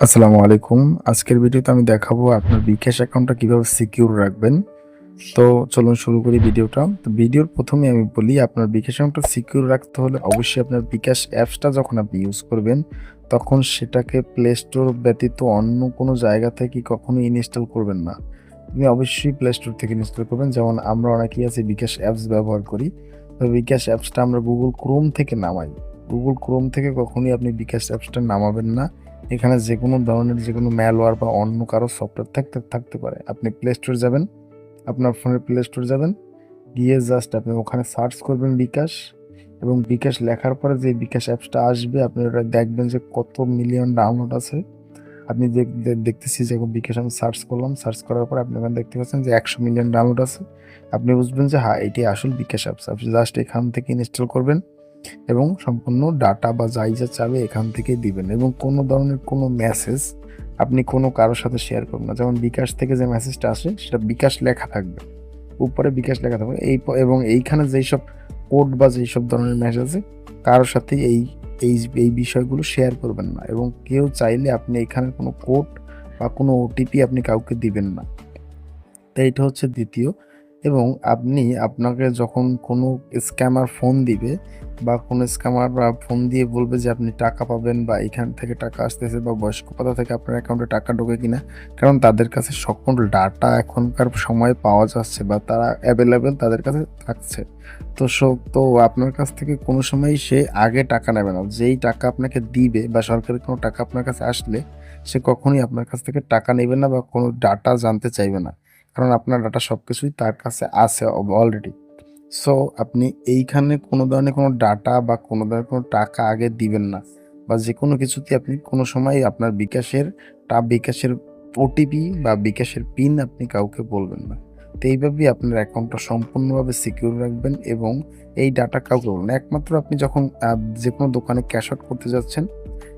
আসসালামু আলাইকুম। আজকের ভিডিওতে আমি দেখাবো আপনার বিকাশ অ্যাকাউন্টটা কিভাবে সিকিউর রাখবেন। তো চলুন শুরু করি ভিডিওটা। তো ভিডিওর ১ম এ আমি বলি আপনার বিকাশ অ্যাকাউন্টটা সিকিউর রাখতে হলে অবশ্যই আপনার বিকাশ অ্যাপসটা যখন আপনি ইউজ করবেন, তখন সেটাকে প্লে স্টোর ব্যতীত অন্য কোনো জায়গা থেকে কখনোই ইনস্টল করবেন না। আপনি অবশ্যই প্লে স্টোর থেকে ইনস্টল করবেন। যেমন আমরা অনেকেই আছি বিকাশ অ্যাপস ব্যবহার করি। তো বিকাশ অ্যাপসটা আমরা Google Chrome থেকে নামাই। Google Chrome থেকে কখনোই আপনি বিকাশ অ্যাপসটা নামাবেন না। এখানে যেকোনো ধরনের যেকোনো ম্যালওয়্যার বা অন্য কারো সফটওয়্যার থাকতে পারে। আপনি প্লে স্টোর যাবেন, আপনার ফোনের প্লে স্টোর যাবেন, গিয়ে জাস্ট আপনি ওখানে সার্চ করবেন বিকাশ এবং বিকাশ লেখার পরে যে বিকাশ অ্যাপসটা আসবে আপনি ওটা দেখবেন যে কত মিলিয়ন ডাউনলোড আছে। আপনি দেখতেছি যে এখন বিকাশ আমি সার্চ করলাম। সার্চ করার পরে আপনি ওখানে দেখতে পাচ্ছেন যে ১০০ মিলিয়ন ডাউনলোড আছে। আপনি বুঝবেন যে হ্যাঁ, এটি আসল বিকাশ অ্যাপস। আপনি জাস্ট এখান থেকে ইনস্টল করবেন এবং সম্পূর্ণ ডাটা বা যা চাবে এখান থেকেই দিবেন এবং কোনো ধরনের কোনো মেসেজ আপনি কোনো কারো সাথে শেয়ার করবেন না। যেমন বিকাশ থেকে যে মেসেজটা আসে সেটা বিকাশ লেখা থাকবে। উপরে বিকাশ লেখা থাকবে এবং এইখানে যেইসব কোড বা যেইসব ধরনের মেসেজ আছে কারো সাথেই এই বিষয়গুলো শেয়ার করবেন না এবং কেউ চাইলে আপনি এখানে কোনো কোড বা কোনো ওটিপি আপনি কাউকে দিবেন না। তো এইটা হচ্ছে ২য় এবং আপনাকে যখন কোনো স্ক্যামার ফোন দিবে বা কোনো স্ক্যামার ফোন দিয়ে বলবে যে আপনি টাকা পাবেন বা এখান থেকে টাকা আসতেছে বা বয়স্ক ভাতা থেকে আপনার অ্যাকাউন্টে টাকা ঢোকে কিনা। কারণ তাদের কাছে সকল ডাটা এখনকার সময়ে পাওয়া যাচ্ছে বা তারা অ্যাভেলেবেল তাদের কাছে থাকছে। তো আপনার কাছ থেকে কোনো সময়ই সে আগে টাকা নেবে না। যেই টাকা আপনাকে দিবে বা সরকারি কোনো টাকা আপনার কাছে আসলে সে কখনোই আপনার কাছ থেকে টাকা নেবে না বা কোনো ডাটা জানতে চাইবে না। কারণ আপনার ডাটা সবকিছুই তার কাছে আছে অলরেডি। সো আপনি এইখানে কোনো ধরনের কোনো ডাটা বা কোনো ধরনের কোনো টাকা আগে দিবেন না। বা যেকোনো কিছুতেই আপনি কোনো সময় আপনার বিকাশের ওটিপি বা বিকাশের পিন আপনি কাউকে বলবেন না। তো এইভাবেই আপনার অ্যাকাউন্টটা সম্পূর্ণভাবে সিকিউর রাখবেন এবং এই ডাটা কাউকে বলবেন না। একমাত্র আপনি যখন যেকোনো দোকানে ক্যাশ আউট করতে যাচ্ছেন,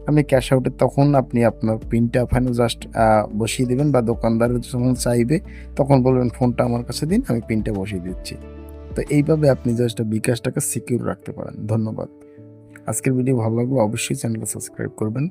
আপনি ক্যাশ আউটে তখন আপনি আপনার পিনটা ওখানে জাস্ট বসিয়ে দিবেন বা দোকানদার যখন চাইবে তখন বলবেন, "ফোনটা আমার কাছে দিন, আমি পিনটা বসিয়ে দিচ্ছি।" তো এইভাবে আপনি জাস্ট বিকাশটাকে সিকিউর রাখতে পারেন। ধন্যবাদ। আজকের ভিডিও ভালো লাগলে অবশ্যই চ্যানেলটা সাবস্ক্রাইব করবেন।